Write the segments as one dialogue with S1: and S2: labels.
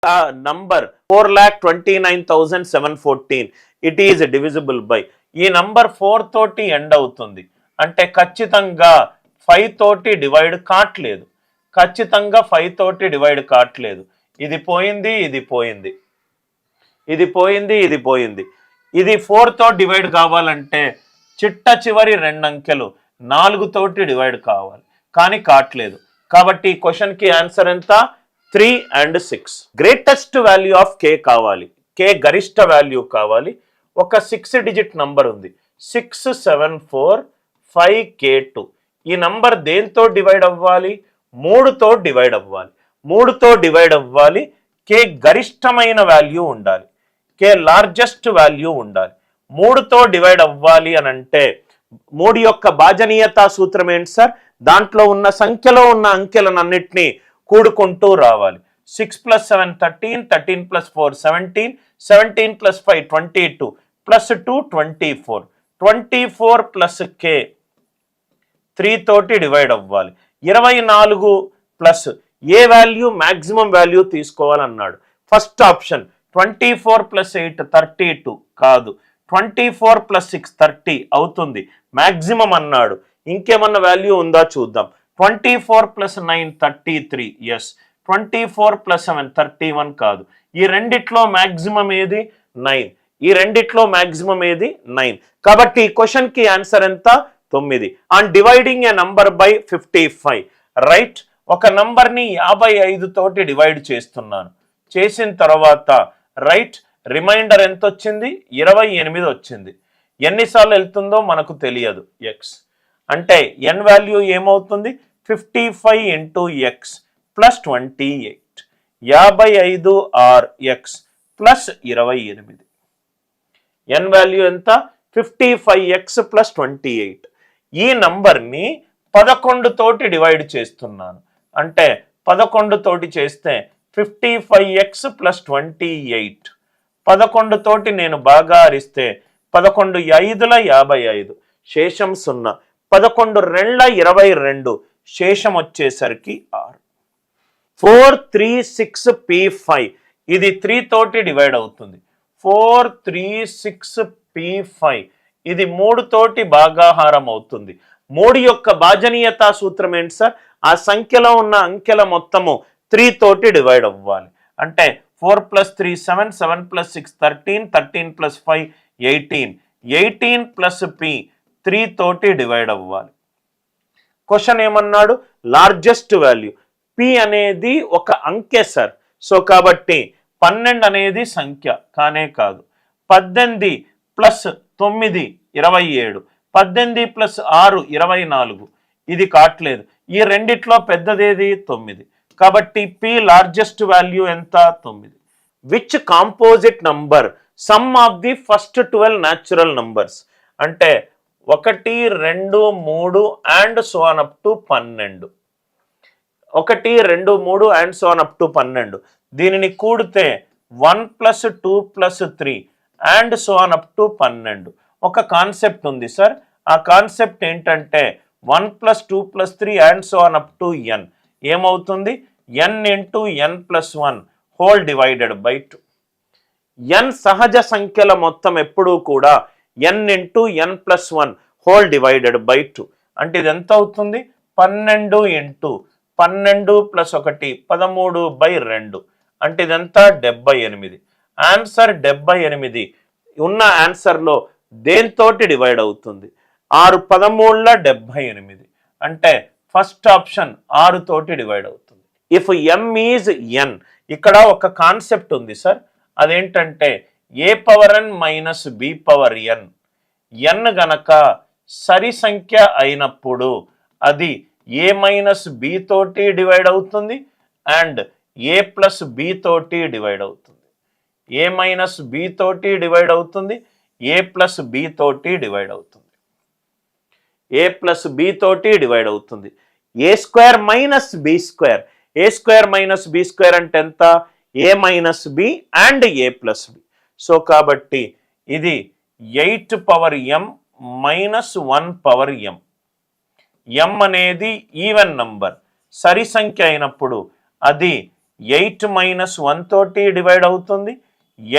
S1: Number 4,29,714 it is divisible by, ఈ number 4 తోటి end అవుతుంది అంటే ఖచ్చితంగా 5 తోటి డివైడ్ కావట్లేదు, ఖచ్చితంగా 5 తోటి డివైడ్ కావట్లేదు. ఇది పోయింది, ఇది పోయింది, ఇది పోయింది, ఇది పోయింది. ఇది 4 తో డివైడ్ కావాలంటే చిట్ట చివరి 2 అంకెలు 4 తోటి డివైడ్ కావాలి, కానీ కావట్లేదు. కాబట్టి ఈ క్వశ్చన్కి ఆన్సర్ ఎంత? 3 and 6. గ్రేటెస్ట్ వాల్యూ ఆఫ్ కే కావాలి, కే గరిష్ట వాల్యూ కావాలి. ఒక 6 డిజిట్ నంబర్ ఉంది, 6745K2. ఈ నంబర్ దేంతో డివైడ్ అవ్వాలి? 3తో డివైడ్ అవ్వాలి, 3తో డివైడ్ అవ్వాలి. కే గరిష్టమైన వాల్యూ ఉండాలి, కే లార్జెస్ట్ వాల్యూ ఉండాలి. 3తో డివైడ్ అవ్వాలి అని అంటే 3 యొక్క భాజనీయతా సూత్రం ఏంటి సార్? దాంట్లో ఉన్న సంఖ్యలో ఉన్న అంకెలన్నింటినీ కూడుకుంటూ రావాలి. 6 + 7 13, 13 + 4 17, 17 + 5 22, +2 24, 24 + K 3 తోటి డివైడ్ అవ్వాలి. 24 plus A value maximum value తీసుకోవాలన్నాడు. ఫస్ట్ ఆప్షన్ 24 + 8 32 కాదు, 24 + 6 30 అవుతుంది, మ్యాక్సిమం అన్నాడు. ఇంకేమన్నా వాల్యూ ఉందా చూద్దాం. 24 + 9 33, ఎస్. 24 + 7 31 కాదు. ఈ రెండిట్లో మ్యాక్సిమం ఏది? 9. ఈ రెండిట్లో మ్యాక్సిమం ఏది? 9. కాబట్టి ఈ క్వశ్చన్ కి ఆన్సర్ ఎంత? 9. On dividing A number by 55, right. ఒక నంబర్ ని 55 తోటి డివైడ్ చేస్తున్నాను, చేసిన తర్వాత రైట్ రిమైండర్ ఎంత వచ్చింది? 28 వచ్చింది. ఎన్నిసార్లు వెళ్తుందో మనకు తెలియదు, ఎక్స్ అంటే n వాల్యూ ఏమవుతుంది? 55 × x + 28, 55 r x + 28. n value ఎంత? 55x + 28. ఈ నంబర్ని 11 తోటి డివైడ్ చేస్తున్నాను అంటే 11 తోటి చేస్తే 55x + 28. 11 తోటి నేను బాగా హరిస్తే 11 5ల 55, శేషం 0. 11 2ల 22, శేషం వచ్చేసరికి 6. 4 3 6 P5, ఇది 3 తోటి డివైడ్ అవుతుంది. 4 3 6 P5 ఇది 3 తోటి భాగాహారం అవుతుంది. 3 యొక్క భాజనీయతా సూత్రం ఏంటి సార్? ఆ సంఖ్యలో ఉన్న అంకెల మొత్తము 3 తోటి డివైడ్ అవ్వాలి. అంటే 4 + 3 7, 7 + 6 13, 13 + 5 18, 18 + P 3 తోటి డివైడ్ అవ్వాలి. క్వశ్చన్ ఏమన్నాడు? Largest value. P అనేది ఒక అంకె సార్. సో కాబట్టి 12 అనేది సంఖ్య కానే కాదు. 18 + 9 27, 18 + 6 24, ఇది కావట్లేదు. ఈ రెండిట్లో పెద్దదేది? 9. కాబట్టి P లార్జెస్ట్ వాల్యూ ఎంత? 9. Which composite number some of the first 12 natural numbers? అంటే 1 2 3 and so on up to 12. 1 2 3 and so on up to 12. దీనిని కూడితే 1 + 2 + 3 and so on up to 12. ఒక కాన్సెప్ట్ ఉంది సార్. ఆ కాన్సెప్ట్ ఏంటంటే 1 + 2 + 3 and so on up to n ఏమవుతుంది? n × n + 1 whole divided by 2. n సహజ సంఖ్యల మొత్తం ఎప్పుడూ కూడా n × n + 1 whole divided by 2. అంటే ఇది ఎంత అవుతుంది? 12 × 12 + 1 13/2. అంటే ఇదంతా 78. ఆన్సర్ 78 ఉన్న ఆన్సర్లో దేంతోటి డివైడ్ అవుతుంది? 6 13ల 78. అంటే ఫస్ట్ ఆప్షన్ 6 తోటి డివైడ్ అవుతుంది. ఇఫ్ m ఈజ్ n, ఇక్కడ ఒక కాన్సెప్ట్ ఉంది సార్. అదేంటంటే a⁻n - b⁻n. n గనక సరి సంఖ్య అయినప్పుడు అది a - b తోటి డివైడ్ అవుతుంది అండ్ a + b తోటి డివైడ్ అవుతుంది. a - b తోటి డివైడ్ అవుతుంది, a + b తోటి డివైడ్ అవుతుంది, a + b తోటి డివైడ్ అవుతుంది. a² - b², a² - b² అంటే ఎంత? a - b and a + b. So కాబట్టి ఇది 8m - 1m. m అనేది ఈవెన్ నంబర్, సరి సంఖ్య అయినప్పుడు అది 8 మైనస్ 1 తోటి డివైడ్ అవుతుంది,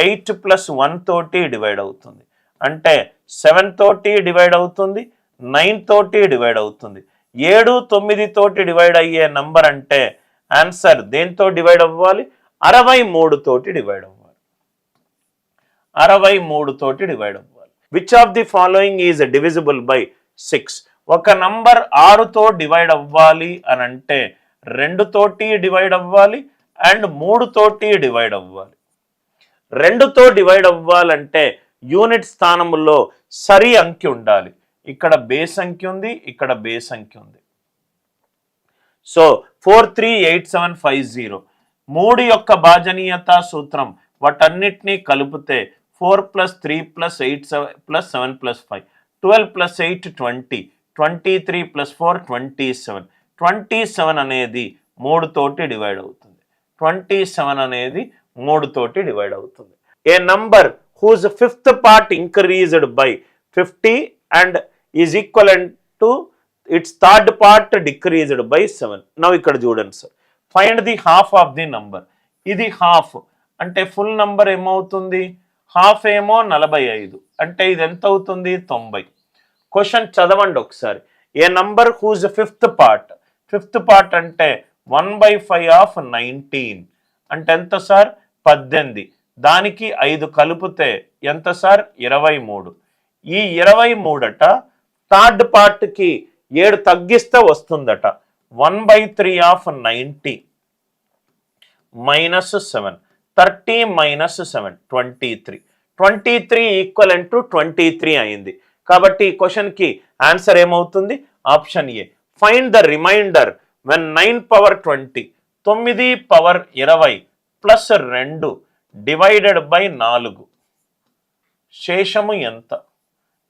S1: 8 ప్లస్ 1 తోటి డివైడ్ అవుతుంది, అంటే 7 తోటి డివైడ్ అవుతుంది, 9 తోటి డివైడ్ అవుతుంది. 7, 9 తోటి డివైడ్ అయ్యే నంబర్ అంటే ఆన్సర్ దేంతో డివైడ్ అవ్వాలి? 63 తోటి డివైడ్ అవ్వాలి. 63 తోటి డివైడ్ అవ్వాలి. Which of the following is divisible by 6? ఒక నంబర్ 6తో డివైడ్ అవ్వాలి అని అంటే 2 తోటి డివైడ్ అవ్వాలి అండ్ 3 తోటి డివైడ్ అవ్వాలి. 2తో డివైడ్ అవ్వాలంటే యూనిట్ స్థానంలో సరి అంకె ఉండాలి. ఇక్కడ బేస్ అంకె ఉంది, ఇక్కడ బేస్ అంకె ఉంది. సో 438750 3 యొక్క భాజనీయత సూత్రం వాటన్నిటినీ కలిపితే 4 + 3 + 8 + 7 + 5 12 + 8 20 23 + 4 27 27 అనేది 3 తోటి డివైడ్ అవుతుంది. 27 అనేది 3 తోటి డివైడ్ అవుతుంది. A number whose fifth part increased by 50 and is equivalent to its third part decreased by 7. నవ్వు ఇక్కడ చూడండి sir, find the half of the number. ఇది హాఫ్ అంటే ఫుల్ నంబర్ ఏమవుతుంది? హాఫ్ ఏమో 45 అంటే ఇది ఎంత అవుతుంది? 90. క్వశ్చన్ చదవండి ఒకసారి. ఏ నంబర్ హూజ్ ఫిఫ్త్ పార్ట్ అంటే 1/5 ఆఫ్ 19 అంటే ఎంత సార్? 18. దానికి 5 కలిపితే ఎంత సార్? 23. ఈ 23 థర్డ్ పార్ట్కి 7 తగ్గిస్తే వస్తుందట. 1/3 ఆఫ్ 90 -7 30 - 7 23. 23 ఈక్వలెంట్ టు 23 అయింది. కాబట్టి ఈ క్వశ్చన్కి ఆన్సర్ ఏమవుతుంది? Option A. Find the remainder when 9 power 20 9 power 20 ప్లస్ 2 డివైడెడ్ బై 4 శేషము ఎంత?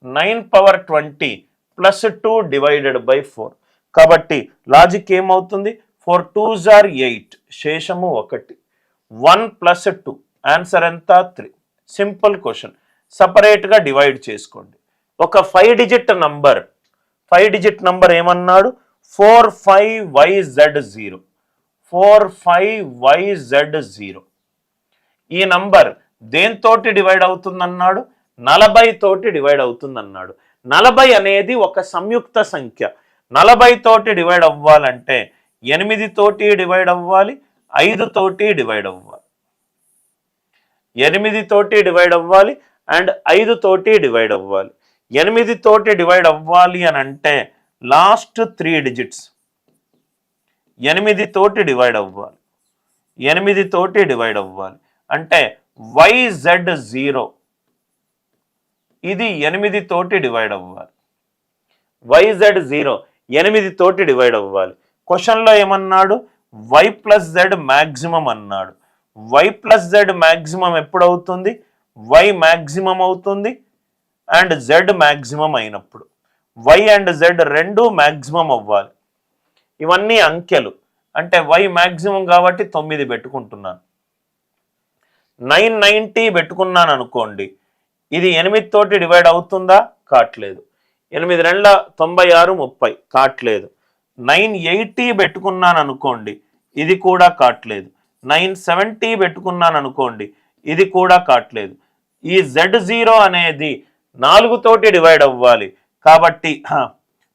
S1: 9 పవర్ 20 ప్లస్ 2 డివైడెడ్ బై 4. కాబట్టి లాజిక్ ఏమవుతుంది? 4 2s are 8 Seshamu 1 1 plus 2 answer ఎంత? 3. Simple question. సపరేట్గా డివైడ్ చేసుకోండి. ఒక 5 డిజిట్ నంబర్ ఏమన్నాడు? 45YZ0 45YZ0. ఈ నంబర్ దేంతోటి డివైడ్ అవుతుందన్నాడు? 40 తోటి డివైడ్ అవుతుందన్నాడు. 40 అనేది ఒక సంయుక్త సంఖ్య. 40 తోటి డివైడ్ అవ్వాలంటే 8 తోటి డివైడ్ అవ్వాలి, 5 తోటి డివైడ్ అవ్వాలి. 8 తోటి డివైడ్ అవ్వాలి అండ్ 5 తోటి డివైడ్ అవ్వాలి. 8 తోటి డివైడ్ అవ్వాలి అని అంటే లాస్ట్ 3 డిజిట్స్ 8 తోటి డివైడ్ అవ్వాలి. 8 తోటి డివైడ్ అవ్వాలి అంటే YZ0 ఇది 8 తోటి డివైడ్ అవ్వాలి. YZ0 8 తోటి డివైడ్ అవ్వాలి. క్వశ్చన్లో ఏమన్నాడు? Y + Z మ్యాక్సిమం అన్నాడు. Y + Z మ్యాక్సిమం ఎప్పుడు అవుతుంది? Y మ్యాక్సిమం అవుతుంది అండ్ Z మ్యాక్సిమం అయినప్పుడు. Y అండ్ Z రెండు మ్యాక్సిమం అవ్వాలి. ఇవన్నీ అంకెలు అంటే Y మ్యాక్సిమం కాబట్టి 9 పెట్టుకుంటున్నాను. 990 పెట్టుకున్నాను అనుకోండి, ఇది 8 తోటి డివైడ్ అవుతుందా? కాట్లేదు. 8 2 96 30 కాట్లేదు. 980 పెట్టుకున్నాను అనుకోండి, ఇది కూడా కాట్లేదు. 970 పెట్టుకున్నాను అనుకోండి, ఇది కూడా కాట్లేదు. ఈ Z0 అనేది 4 తోటి డివైడ్ అవ్వాలి కాబట్టి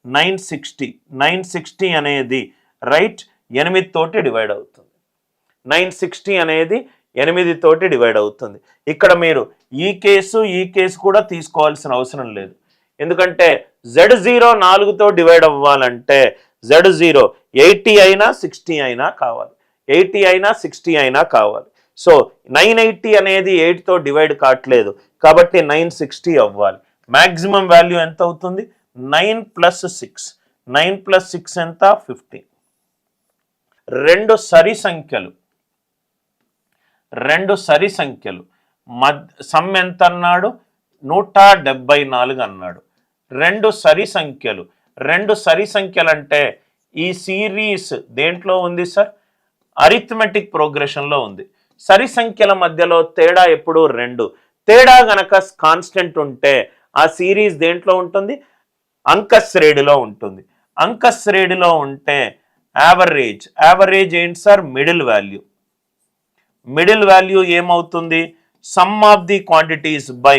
S1: 960 అనేది రైట్ 8 తోటి డివైడ్ అవుతుంది. 960 అనేది 8 తోటి డివైడ్ అవుతుంది. ఇక్కడ మీరు ఈ కేసు కూడా తీసుకోవాల్సిన అవసరం లేదు. ఎందుకంటే Z0 4తో డివైడ్ అవ్వాలంటే Z0 80 అయినా 60 అయినా కావాలి. 80 అయినా 60 అయినా కావాలి. సో 980 అనేది 8తో డివైడ్ కావట్లేదు కాబట్టి 960 అవ్వాలి. మ్యాక్సిమం వాల్యూ ఎంత అవుతుంది? 9 + 6 9 + 6 ఎంత? 15. రెండు సరి సంఖ్యలు సమ్ ఎంత అన్నాడు? 174 అన్నాడు. రెండు సరి సంఖ్యలు అంటే ఈ సిరీస్ దేంట్లో ఉంది సార్? అరిథమెటిక్ ప్రోగ్రెషన్లో ఉంది. సరి సంఖ్యల మధ్యలో తేడా ఎప్పుడు 2. తేడా గనక కాన్స్టెంట్ ఉంటే ఆ సిరీస్ దేంట్లో ఉంటుంది? అంకశ్రేణిలో ఉంటుంది. అంకశ్రేణిలో ఉంటే యావరేజ్ ఏంటి sir? Middle value. Middle value ఏమవుతుంది? Sum of the quantities by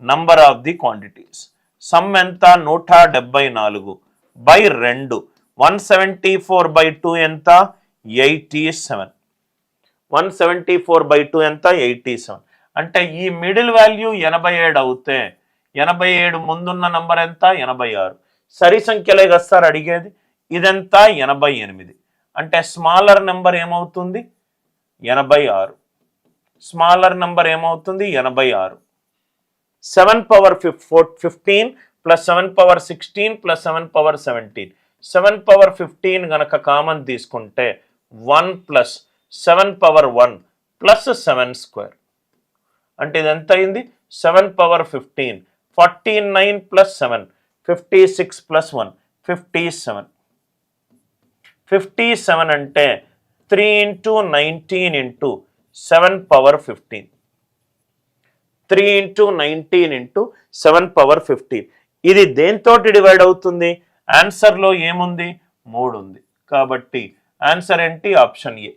S1: number of the quantities. Sum ఎంత? 174 బై 2. 174 బై 2 ఎంత? 87. 174 బై 2 ఎంత? 87. అంటే ఈ మిడిల్ వాల్యూ 87 అవుతే 87 ముందున్న నంబర్ ఎంత? 86. సరి సంఖ్యలే కదా సార్ అడిగేది. ఇదంతా 88. అంటే స్మాలర్ నెంబర్ ఏమవుతుంది? 86. స్మాలర్ నెంబర్ ఏమవుతుంది? 86. 7 power 15 plus 7 power 16 plus 7 power 17. 7 power 15 గనక కామన్ తీసుకుంటే 1 ప్లస్ 7 పవర్ 1 ప్లస్ 7 స్క్వేర్. అంటే ఇది ఎంత అయింది? 7 పవర్ 15, 49 ప్లస్ 7, 56 ప్లస్ 1, 57. 57 అంటే 3 into 19 into 7 power 15. 3 into 19 into 7 power 15. ఇది దేంతోటి డివైడ్ అవుతుంది? ఆన్సర్లో ఏముంది? 3 ఉంది. కాబట్టి ఆన్సర్ ఏంటి? Option A.